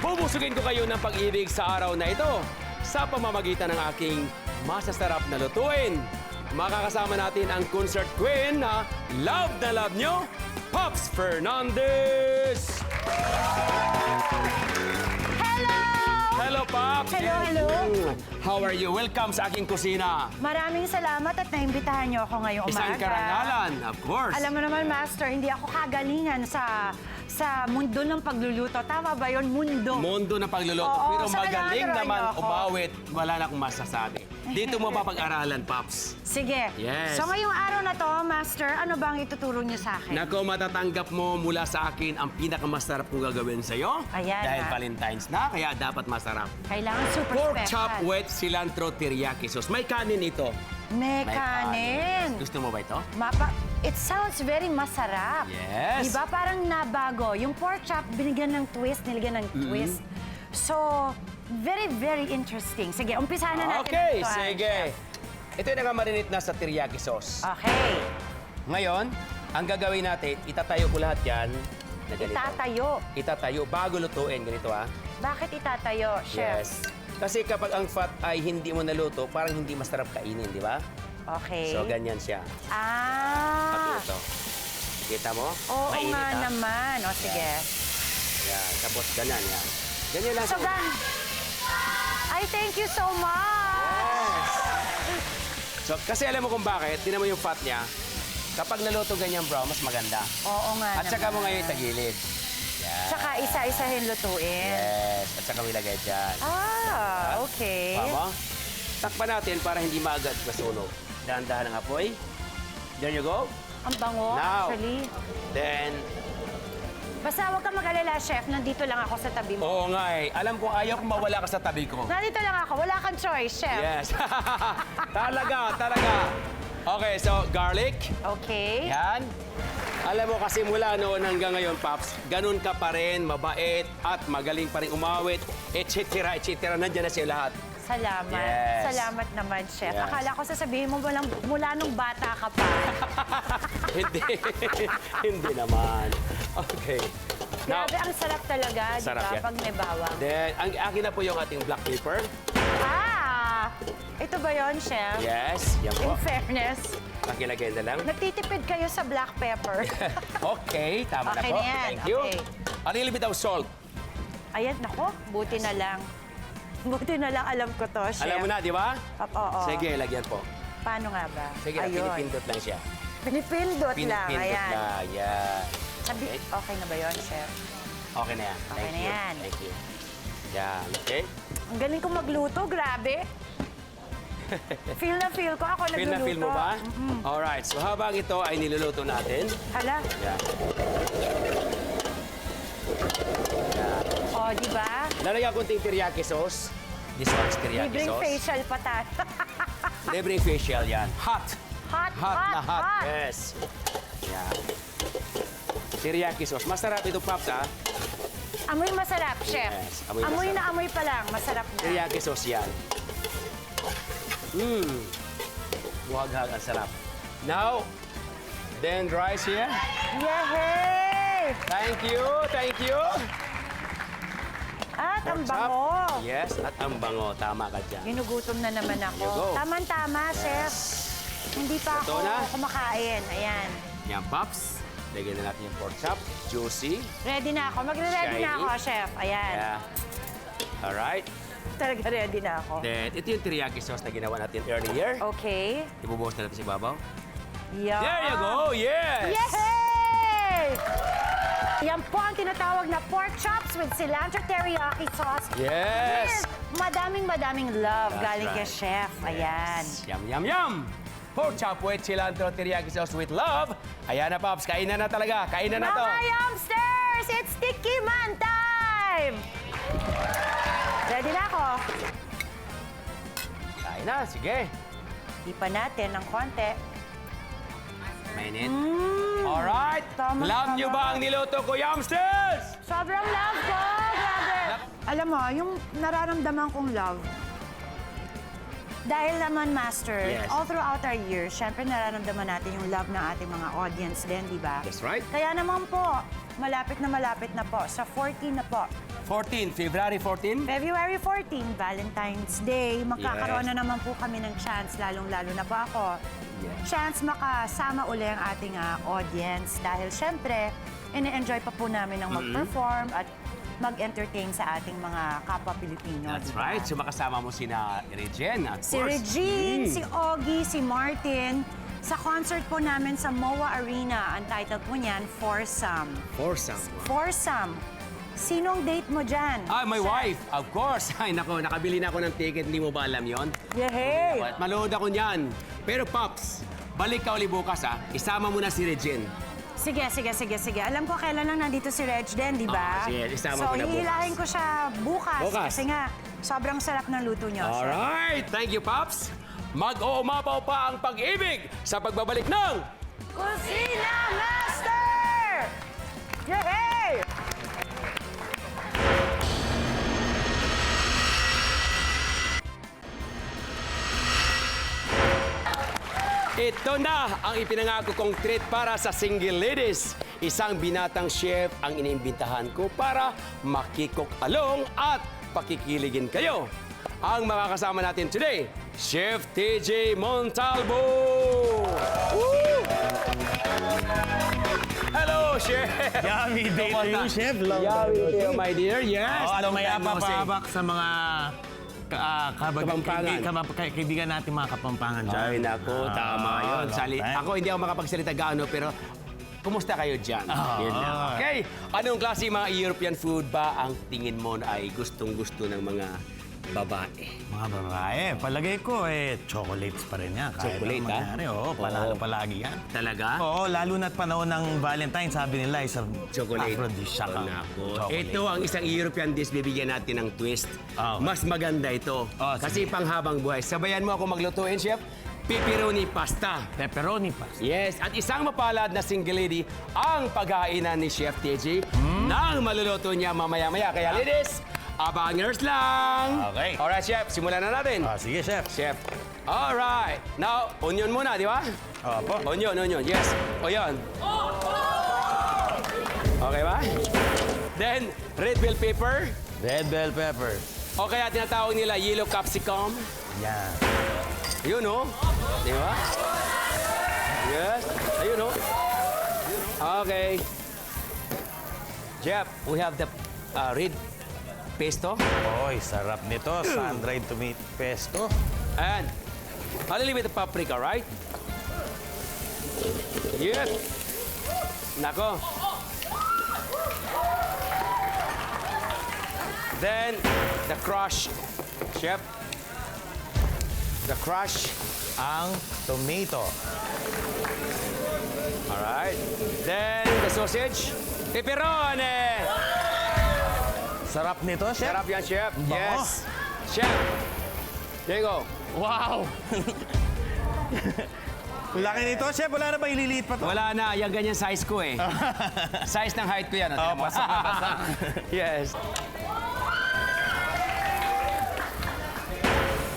Bubusugin ko kayo ng pag-ibig sa araw na ito sa pamamagitan ng aking masasarap na lutuin. Makakasama natin ang concert queen na love nyo, Pops Fernandez! Hello! Hello, Pops! Hello, hello. How are you? Welcome sa aking kusina. Maraming salamat at naimbitahan niyo ako ngayong umaga. Isang karangalan, of course. Alam mo naman, Master, hindi ako kagalingan sa mundo ng pagluluto. Tama ba yun? Mundo. Mundo na pagluluto. Oo, pero so magaling kailangan naman turuan niyo ako. umawit. Wala na akong masasabi. Dito mo papag-aralan, Pops. Sige. Yes. So ngayong araw na to, Master, ano ba ang ituturo niyo sa akin? Nako, matatanggap mo mula sa akin ang pinakamasarap kong gagawin sa'yo. Ayan, Dahil ha? Valentine's na, kaya dapat masarap. Kailangan super Pork special. chop with cilantro teriyaki sauce. May kanin ito. May May kanin. Gusto mo ba ito? It sounds very masarap. Yes. Diba? Parang nabago. Yung pork chop, binigyan ng twist, nilagyan ng twist. So, very, very interesting. Sige, umpisahan na natin. Okay, ito, sige. Ito yung nakamarinate na sa teriyaki sauce. Okay. Ngayon, ang gagawin natin, itatayo ko lahat yan na ganito. Itatayo. Itatayo bago lutuin. Ganito, ha? Bakit itatayo, Chef? Yes. Kasi kapag ang fat ay hindi mo naluto, parang hindi masarap kainin, di ba? Okay. So, ganyan siya. Ah. Pati ito. Kita mo? Oo Mainit, nga ha? naman. O, sige. Yan. Tapos ganyan, yan. Ganyan lang. So, gan. Ay, thank you so much. So, kasi alam mo kung bakit, tinan mo yung fat niya. Kapag naluto ganyan, bro, mas maganda. Oo nga At saka mo naman. ngayon tagilid. Yan. Tsaka isa-isahin lutuin. Yes. At saka mo ilagay dyan. Ah, okay. Tama? Takpan natin para hindi maagad masunog. Dahan-dahan ang apoy. There you go. Ang bango, Now. actually. Then, Basta huwag kang mag-alala, Chef. Nandito lang ako sa tabi mo. oo nga eh. Alam ko, ayaw kong mawala ka sa tabi ko. Nandito lang ako. Wala kang choice, Chef. Yes. Talaga. Okay, so garlic. Okay. Yan. Alam mo kasi mula noon hanggang ngayon, Paps, ganun ka pa rin, mabait at magaling pa rin umawit, etc. Nandiyan na siya lahat. Salamat. Yes. Salamat naman, Chef. Yes. Akala ko sasabihin mo mula nung bata ka pa. Hindi. Hindi naman. Okay. Now, Grabe, ang sarap talaga, di Sarap ba? yan. Pag may bawang. then, ang akin na po yung ating black pepper. Ah! Ito ba yon, Chef? Yes, yan In po. fairness, Pakilagay na lang. nagtitipid kayo sa black pepper. Okay, tama Okay na po. na yan, Thank you. okay. A little bit of salt. Ayan, nako, buti na lang. Buti na lang alam ko to, Chef. Alam mo na, di ba? Oo. Sige, lagyan po. Paano nga ba? Sige, pinipindot lang siya. Pinipindot lang, Pinipindot ayan. lang, yan. Sabi, Okay. okay na ba yon, Chef? Okay na yan. Okay Thank na you. yan. Thank you. Yan, okay? Ang galing kong magluto, grabe. Feel na feel ko, ako Feel nagluluto. na feel mo ba? Alright, so habang ito ay niluluto natin, Hala, yan. o, di ba? Lalagyan ko konting teriyaki sauce. This one's teriyaki Libreng sauce. facial pa tayo. Libreng facial yan. Hot. hot, Hot na hot. hot. Yes. Yan. Teriyaki sauce. Masarap ito, Pops, ha? Amoy masarap, Chef. Yes, amoy amoy masarap. na amoy pa lang, masarap na. Teriyaki sauce yan. Mmm. Buhaghag, ang sarap. Now, then rice here. Yehey! Thank you, thank you. At ang Pork chop. bango. Yes, at ang bango. Tama ka dyan. Ginugutom na naman You ako. go. Tama-tama, Chef. Hindi pa Ito ako na. kumakain. Ayan. Yan, Pops. Lagyan na natin yung pork chop. Juicy. Ready na ako. Magre-ready na Shiny. ako, Chef. Ayan. Yeah. Alright. Talaga ready na ako. Then, ito yung teriyaki sauce na ginawa natin earlier. Okay. Ibubuhos na natin sa babaw. Yeah. There you go! Yes! Yehey! Yan po ang tinatawag na pork chops with cilantro teriyaki sauce. Yes! With madaming love That's galing kay right. Chef. Ayan. Yes. Yum, yum, yum! Pork chop with cilantro teriyaki sauce with love. Ayan na, Pops. Kainan na talaga. Kainan na to. Mga youngsters, it's Tiki Man time! Ready na ako. Kain na. Sige. Ipan natin ng konti. Mainit. Alright. Tama, Love nyo tama. ba ang niluto ko, youngsters? Sobrang love ko! Grabe! Alam mo, yung nararamdaman kong love, dahil naman, Master, Yes. all throughout our year, syempre nararamdaman natin yung love ng ating mga audience din, di ba? That's right. Kaya naman po, malapit na po, sa 40 na po, February 14? February 14, Valentine's Day, magkakaroon na naman po kami ng chance, lalong-lalo na po ako, chance makasama uli ang ating audience dahil syempre, ine-enjoy pa po namin ang mag-perform at mag-entertain sa ating mga kapwa Pilipino. That's diba? right. So makasama mo sina Regine at Si Regine, si Ogie, si Martin, sa concert po namin sa MOA Arena. Ang title po niyan, Foursome. Foursome. Sinong date mo dyan? Ah, my wife, of course. Ay, nako, nakabili na ako ng ticket. Hindi mo ba alam yon? Yehey! Malood ako niyan. Pero, Pops, balik ka uli bukas, ha? Isama mo na si Regine. Sige. Alam ko kailan lang nandito si Reg din, di ba? Sige, isama So, ko na bukas. hihilahin ko siya bukas. Bukas. Kasi nga, sobrang sarap ng luto niyo. chef. Alright, thank you, Pops. Mag-uumapaw pa ang pag-ibig sa pagbabalik ng... Kusina Master! Yehey! Ito na ang ipinangako kong treat para sa single ladies. Isang binatang chef ang iniimbitahan ko para makikok along at pakikiligin kayo. Ang makakasama natin today, Chef TJ Montalvo! Woo! Hello, Chef! Yummy day to you, Chef. Long Yummy time no to you, see. my dear. Yes! Ano long maya time no see. papabak sa mga Kapampangan. kaibigan natin mga Kapampangan dyan. Ay, naku, tama yun. long time. Ako hindi ako makapagsalita gaano, pero kumusta kayo dyan? Yun lang. Okay, anong klase mga European food ba ang tingin mo na ay gustong-gusto ng mga babae? Mga babae, palagay ko chocolates pa rin yan. Kahit Chocolate, anong ha? mangyari, oo, panalo palagi yan. Talaga? Oo, lalo na't panahon ng Valentine, sabi nila, isang Chocolate. aphrodisiac. Oh, naku. Chocolate. Ito ang isang European dish, bibigyan natin ng twist. Oh. Mas maganda ito. Oh, Kasi sige. panghabang buhay. Sabayan mo ako maglutuin, Chef. Pepperoni pasta. Pepperoni pa. Yes, at isang mapalad na single lady ang paghahainan ni Chef TJ nang maluluto niya mamaya-maya. Kaya ladies, abangers lang! Okay. Alright, Chef, simulan na natin. Sige, Chef. Chef, alright. Now, onion muna, di ba? Opo. Onion, yes. O yan. Okay ba? Then, red bell pepper. Red bell pepper. O kaya tinatawag nila yellow capsicum. Yan. Yun, oh. Di ba? Yes. Ayun, oh. Okay. Jeff, we have the red pesto Oy, sarap nito. Sun-dried tomato pesto. and a little bit of paprika, right? Yes. Nako. Then, the crush. Chef. The crush. Ang tomato. Alright. Then, the sausage. Pepperoni. Sarap nito, Chef. Sarap yan, Chef. Bango. Yes. Chef. There you go. Wow! Laki nito, Chef. Wala na ba ililiit pa to? Wala na. Yan ganyan size ko eh. Size ng height ko yan. Oo, pasok na pasok. Yes.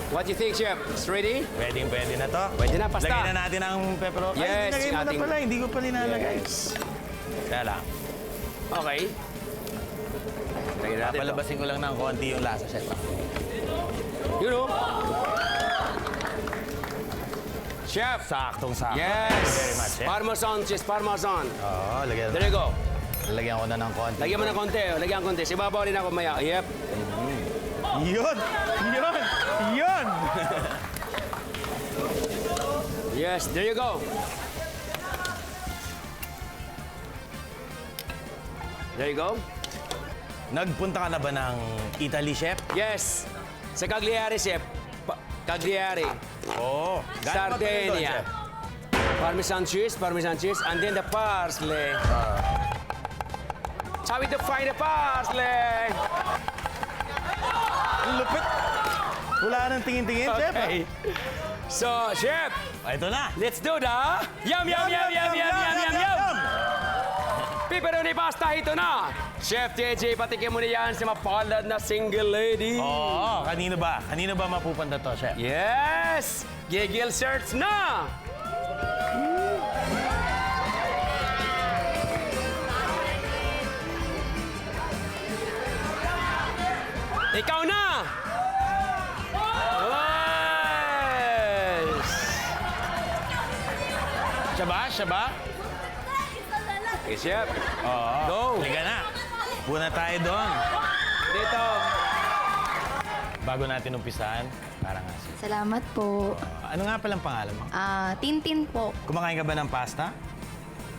What do you think, Chef? It's ready? Pwede na to. Pwede na, pasta. Lagyan na natin ang pepperoni. Yes, Ay, nilagay mo na ating- pala. Hindi ko pa linalagay. Yes. Kaya lang. Okay. Lagyan natin ito. Papalabasin ko lang ng konti yung lasa, Chef. You know. Chef. Saktong-sakto. Thank you Yes. very much, Chef. Parmesan cheese, parmesan. Oo, lagyan There you go. Lagyan ko na ng konti. Lagyan mo ng konti. Lagyan konti. Sibabaw rin ako maya. Yep. Yun! Yun! Yun! Yes, there you go. There you go. Nagpunta ka na ba ng Italy, Chef? Yes. Sa Cagliari, Chef. Cagliari. Oo. Sardinia. Parmesan cheese, and then the parsley. How to find the parsley? Ang lupit. Wala nang tingin-tingin, Chef. Okay. So, Chef, Ito na. let's do the yum, yum, yum, yum, yum, yum, yum, yum. Pepperoni pasta, ito na. Chef TJ, patikin mo na yan sa mapalad na single lady. Oo, kanino ba? Kanino ba mapupunta to, Chef? Yes! Gigil shirts na! Ikaw na! Yes! Siya ba? Siya ba? Okay, chef. Oo. Go. Halika na. Puna tayo doon. Dito. Bago natin umpisahan, parang nga siya. Salamat po. Ano nga palang pangalan mo? Tintin po. Kumakain ka ba ng pasta?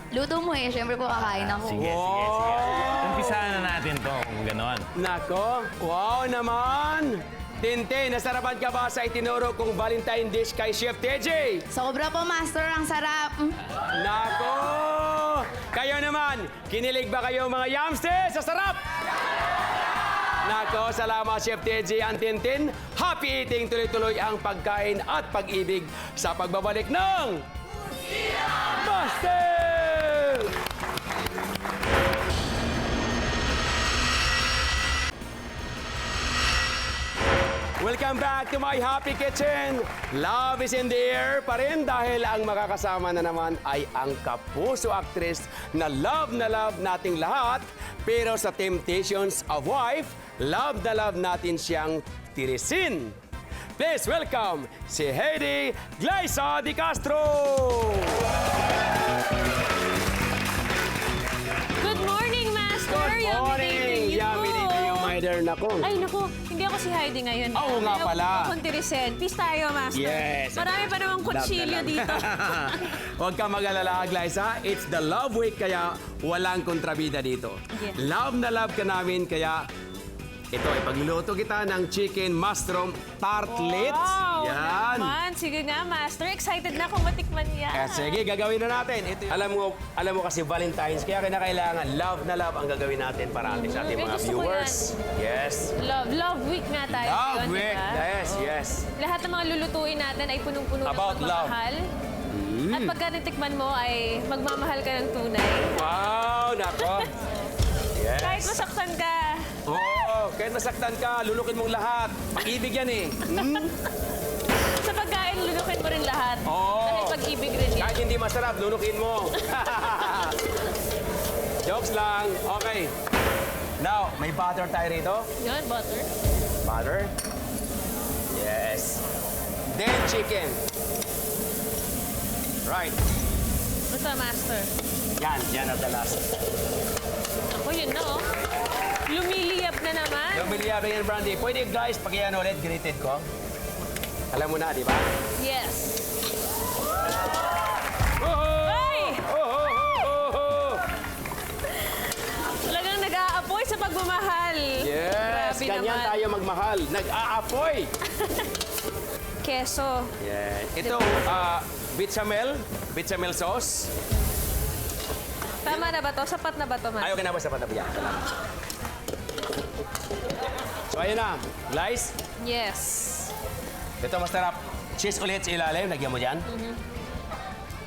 Luto mo eh. Siyempre po kakain ako. Sige, sige, sige. Umpisahan na natin to kung gano'n. Nako, wow naman! Tintin, nasarapan ka ba sa itinuro kong Valentine dish kay Chef TJ? Sobra po, Master. Ang sarap. Nako! Kayo naman, kinilig ba kayo mga yamsters? Sa sarap! Nako, salamat Chef TJ ang Tintin. Happy eating, tuloy-tuloy ang pagkain at pag-ibig sa pagbabalik ng... Master! Welcome back to my happy kitchen. Love is in the air pa rin dahil ang makakasama na naman ay ang kapuso actress na love nating lahat. Pero sa Temptations of Wife, love na love natin siyang tirisin. Please welcome si Heidi Gleisa Di Castro. Good morning, Master! Good morning! Yummy to you, my dear. Nako. Ay, naku, hindi ako si Heidi ngayon. Oo nga pala. Ako Tirisen. Peace tayo, Master. Yes. Marami pa namang kutsilyo dito. Huwag ka mag-alala, Glyza. It's the love week, kaya walang kontrabida dito. Yes. Love na love ka namin, kaya ito ay pagluluto kita ng chicken mushroom tartlets. Wow! Yan. Naman. Sige nga, Master. Excited na akong matikman yan. Sige, gagawin na natin. Ito, alam mo kasi Valentine's, kaya kinakailangan love na love ang gagawin natin para sa ating mga gusto ko viewers. Yes. Love week nga tayo. Love ngayon, week. diba? Yes, yes. Lahat ng mga lulutuin natin ay punong-puno ng About love. pagmamahal. At pagka natikman mo ay magmamahal ka ng tunay. Wow, nako. Yes. Kahit masaktan ka. Oo, kahit nasaktan ka, lulukin mong lahat. Pag-ibig yan eh. Sa pagkain, lulukin mo rin lahat. Oo. Dahil pag-ibig rin yan. Kahit hindi masarap, lulukin mo. Jokes lang. Okay. Now, may butter tayo rito. Yan, butter. Butter. Yes. Then chicken. Right. Basta, Master. Yan at the last. Ako, yun na, oh. Lumiliyap na naman. Yung bilyari yan, Brandy. Pwede guys, pag-iyan ulit, ginited ko. Alam mo na, di ba? Yes. Oh! Ay! Oh! Talagang nag-aapoy sa pagmamahal. Yes, Grabe ganyan naman. tayo magmahal. Nag-aapoy. Keso. Yeah. Ito, bechamel sauce. Tama na ba to? Sapat na ba to, Master? Ayaw ka na ba sa patabiyan? Salamat. So, ayun na. Guys, Yes. ito masarap. Cheese ulit sa ilalim. Lagyan mo dyan.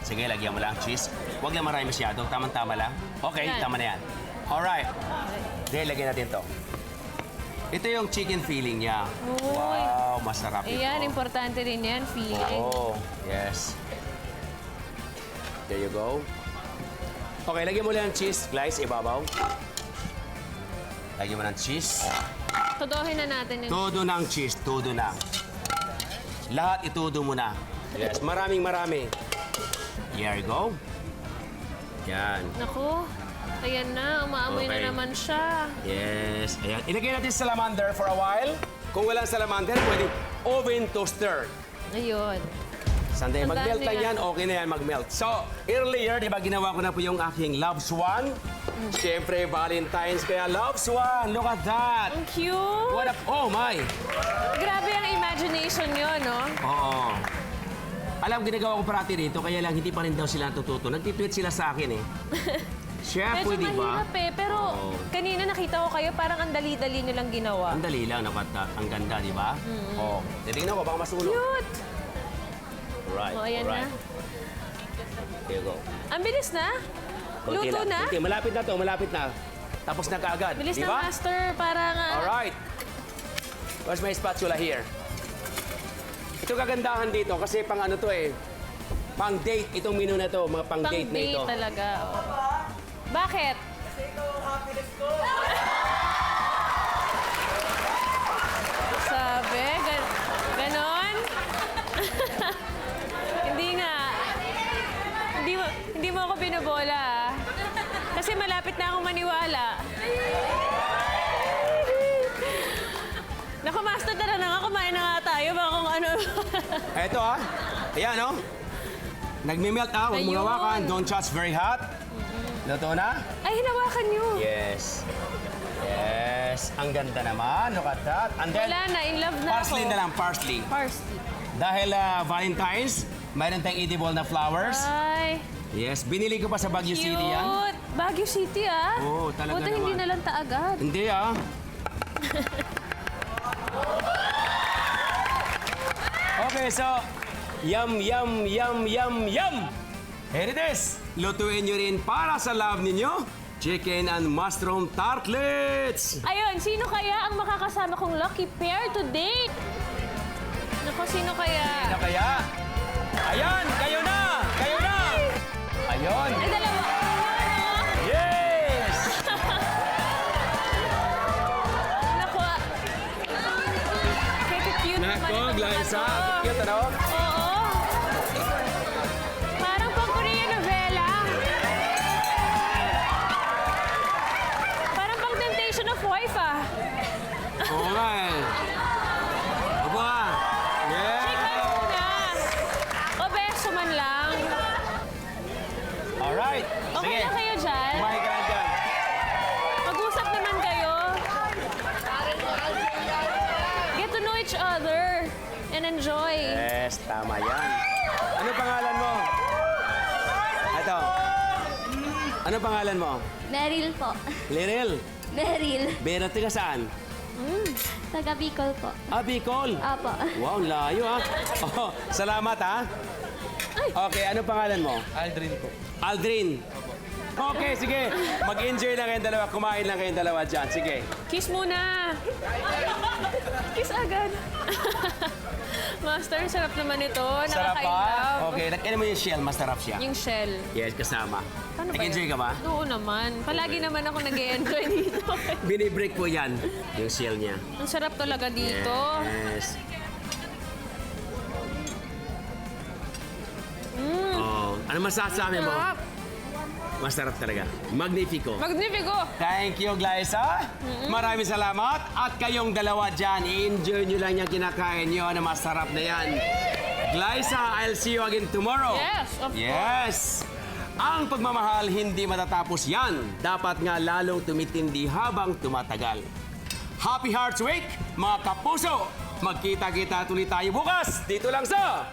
Sige, lagyan mo lang cheese. Huwag na marami masyado. Tama-tama lang. Okay, Yan. tama na yan. Alright. Then, lagyan natin to. Ito yung chicken filling niya. Uy. Wow, masarap ito. Ayan, importante rin yan, feeling. Oh, yes. There you go. Okay, lagyan mo lang ng cheese, guys, ibabaw. Lagyan mo ng cheese. Todohin na natin yung... Todo ng cheese, todo na. Lahat itudo mo na. Yes, marami. Here you go. Yan. Naku, ayan na, umaamoy Okay. na naman siya. Yes, ayan. Ilagay natin sa salamander for a while. Kung walang salamander, pwede oven toaster. Ayun. Sandali, Tandaan mag-melt niyo lang yan. yan, okay na yan, mag-melt. So, earlier, di ba, ginawa ko na po yung aking Love Swan. Siyempre, Valentine's, kaya Love Swan, look at that. Ang cute. What up? Oh, my. Grabe ang imagination nyo, no? Oo. Alam, ginagawa ko parati rito, kaya lang hindi pa rin daw sila natututo. Nagtitweet sila sa akin eh. Chef, Medyo pwede ba? mahirap eh, pero Oo. kanina nakita ko kayo, parang ang dali-dali nyo lang ginawa. Ang dali lang, ang ganda, di ba? Oo. Titignan ko, baka masulo. Cute! Right, O, ayan alright. na. There you go. Ang bilis na. Konti Luto lang. na. Konti, malapit na to, malapit na. Tapos na kaagad, Bilis di na, ba? Master. Parang... Alright. Where's my spatula here? Ito kagandahan dito kasi pang ano to eh. Pang date itong menu na to, mga pang date na pang-date ito. talaga. Bakit? binabola, ah. Kasi malapit na akong maniwala. Naku, Master, tara na nga. Kumain na nga tayo. Baka kung ano. Eto ah. Ayan oh. Nagme-melt ah. Huwag mo Ayun. hawakan. Don't touch. Very hot. Luto na? Ay, hinawakan niyo. Yes. Yes. Ang ganda naman. Look at that. And then, Wala na. In love na parsley ako. na lang. Parsley. Parsley. Dahil Valentine's, mayroon tayong edible na flowers. Ay, Yes. Binili ko pa sa Baguio cute. City yan. Baguio City, ah. Oo, talaga Buti hindi naman. nalanta agad. Hindi ah. Okay, so, yum, yum, yum, yum, yum! Here it is! Lutuin nyo rin para sa love ninyo, chicken and mushroom tartlets! Ayun, sino kaya ang makakasama kong lucky pair today? Naku, sino kaya? Ano kaya? Ayan! Kayo na! Kayo na! Ayun! Ay, dalawa. Yes! Naku, ah. Kaya cute naman Nako, itong mga Glyza! to. Cute ano? Oo. Parang pang Korean novela. Parang pang Temptation of Wife, ah. Oo nga eh. Opo ah. Shake Yes! hands muna. O, beso man lang. Alright. Okay lang kayo dyan? Kumain ka lang dyan. Mag-usap naman kayo. Get to know each other and enjoy. Yes, tama yan. Ano pangalan mo? Ito. Ano pangalan mo? Meryl po. Lirel. Meryl. Bera, taga saan? Taga Bicol po. Ah, Bicol. Apo. Wow, ang layo ah. Oh, salamat ha. Okay, ano pangalan mo? Aldrin po. Aldrin. Okay, sige. Mag-enjoy lang kayong dalawa. Kumain lang kayong dalawa dyan. Sige. Kiss muna. Kiss agad. Master, sarap naman ito. Sarap Nakaka-in pa? love. Okay, ano mo yung shell? Masarap siya. Yung shell. Yes, kasama. Paano ba Nag-enjoy yun? ka ba? Oo naman. Palagi naman ako nag-enjoy dito. Binibreak po yan, yung shell niya. Ang sarap talaga dito. Yes. Oh, ano masasabi mo? Sarap. Masarap talaga. Magnifico. Magnifico. Thank you, Glyza. Maraming salamat. At kayong dalawa dyan, i-enjoy nyo lang yung kinakain nyo na masarap na yan. Glyza, I'll see you again tomorrow. Yes, of Yes. Ang pagmamahal, hindi matatapos yan. Dapat nga lalong tumitindi habang tumatagal. Happy Hearts Week, mga kapuso! Magkita-kita tuloy tayo bukas dito lang sa...